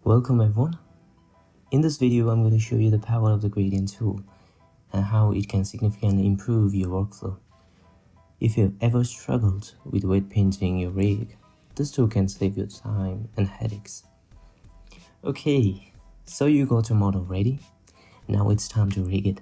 Welcome everyone. In this video, I'm going to show you the power of the gradient tool and how it can significantly improve your workflow. If you've ever struggled with wet painting your rig, this tool can save you time and headaches. Okay, so you got your model ready. Now it's time to rig it.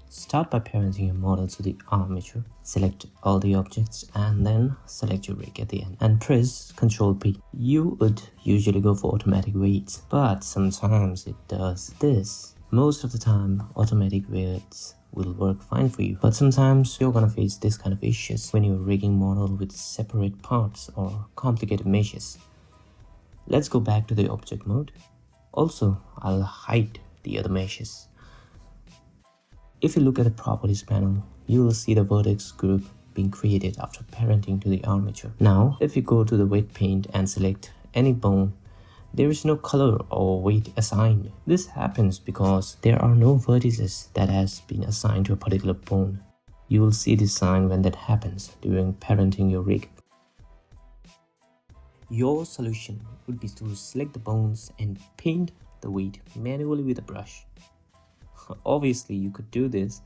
Start by parenting your model to the armature. Select all the objects and then select your rig at the end and press Ctrl P. You would usually go for automatic weights, but sometimes it does this. Most of the time, automatic weights will work fine for you, but sometimes you're gonna face this kind of issues when you're rigging model with separate parts or complicated meshes. Let's go back to the object mode. Also, I'll hide the other meshes. If you look at the properties panel, you will see the vertex group being created after parenting to the armature. Now, if you go to the wet paint and select any bone, there is no color or weight assigned. This happens because there are no vertices that has been assigned to a particular bone. You will see this sign when that happens during parenting your rig. Your solution would be to select the bones and paint the weight manually with a brush. Obviously, you could do this,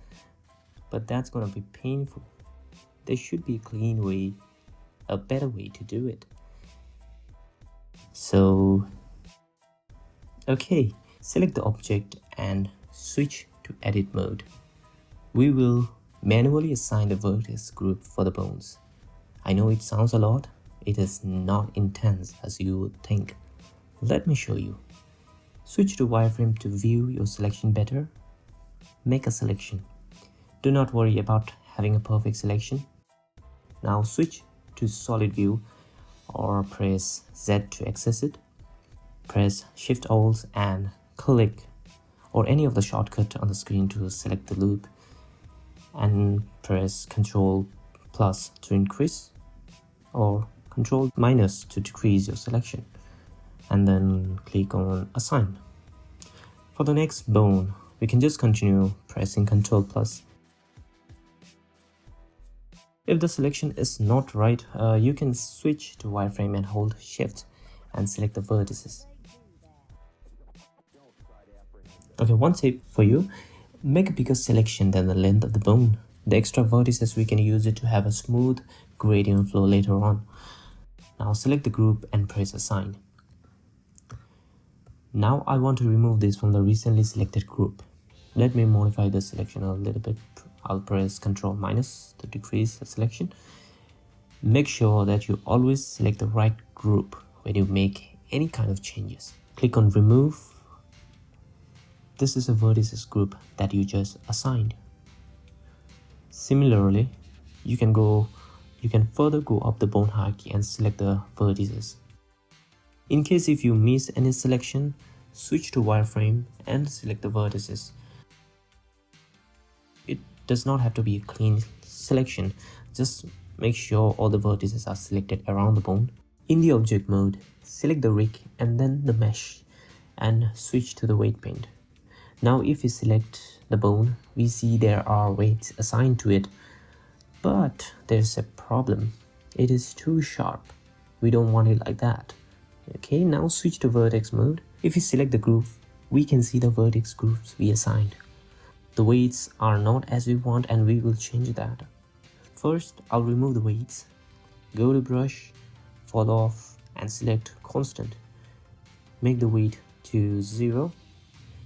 but that's gonna be painful. There should be a clean way, a better way to do it. So, okay, select the object and switch to edit mode. We will manually assign the vertex group for the bones. I know it sounds a lot, it is not intense as you would think. Let me show you. Switch to wireframe to view your selection better. Make a selection. Do not worry about having a perfect selection. Now switch to solid view or press Z to access it. Press Shift Alt and click or any of the shortcut on the screen to select the loop and press Ctrl plus to increase or Ctrl minus to decrease your selection and then click on Assign. For the next bone, we can just continue pressing Ctrl plus. If the selection is not right, you can switch to wireframe and hold Shift and select the vertices. Okay, one tip for you, make a bigger selection than the length of the bone. The extra vertices we can use it to have a smooth gradient flow later on. Now select the group and press Assign. Now I want to remove this from the recently selected group. Let me modify the selection a little bit. I'll press Ctrl minus to decrease the selection. Make sure that you always select the right group when you make any kind of changes. Click on Remove. This is a vertices group that you just assigned. Similarly, you can further go up the bone hierarchy and select the vertices. In case if you miss any selection, switch to wireframe and select the vertices. It does not have to be a clean selection, just make sure all the vertices are selected around the bone. In the object mode, select the rig and then the mesh and switch to the weight paint. Now if we select the bone, we see there are weights assigned to it, but there's a problem. It is too sharp. We don't want it like that. Okay, now switch to vertex mode. If we select the group, we can see the vertex groups we assigned. The weights are not as we want and we will change that. First, I'll remove the weights. Go to brush, fall off and select constant. Make the weight to 0.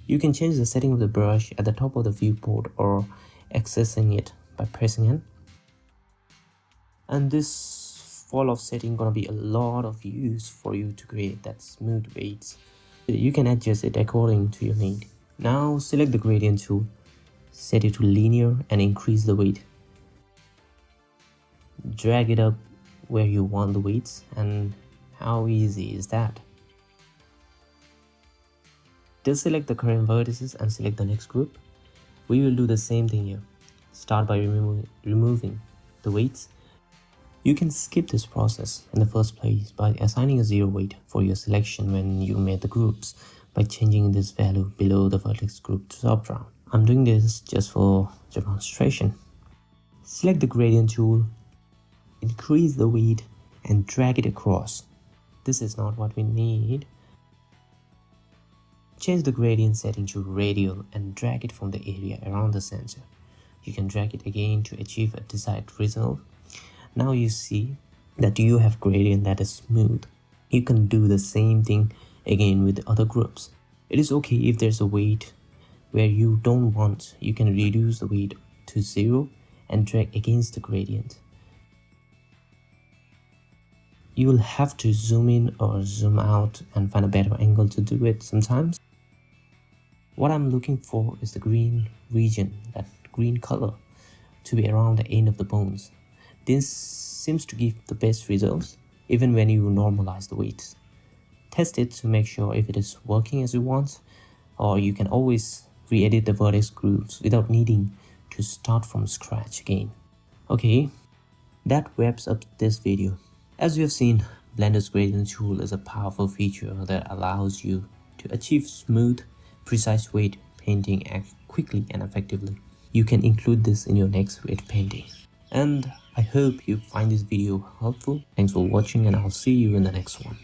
You can change the setting of the brush at the top of the viewport or accessing it by pressing N. And this fall off setting gonna be a lot of use for you to create that smooth weights. You can adjust it according to your need. Now select the gradient tool, set it to linear and increase the weight. Drag it up where you want the weights, and how easy is that? Deselect the current vertices and select the next group. We will do the same thing here. Start by removing the weights. You can skip this process in the first place by assigning a 0 weight for your selection when you made the groups by changing this value below the vertex group to top round. I'm doing this just for demonstration. Select the gradient tool, increase the weight and drag it across. This is not what we need. Change the gradient setting to radial and drag it from the area around the center. You can drag it again to achieve a desired result. Now you see that you have gradient that is smooth. You can do the same thing again with the other groups. It is okay if there's a weight where you don't want, you can reduce the weight to 0 and drag against the gradient. You will have to zoom in or zoom out and find a better angle to do it sometimes. What I'm looking for is the green region, that green color, to be around the end of the bones. This seems to give the best results even when you normalize the weights. Test it to make sure if it is working as you want, or you can always re-edit the vertex grooves without needing to start from scratch again. Okay, that wraps up this video. As you have seen, Blender's gradient tool is a powerful feature that allows you to achieve smooth, precise weight painting quickly and effectively. You can include this in your next weight painting. And I hope you find this video helpful. Thanks for watching, and I'll see you in the next one.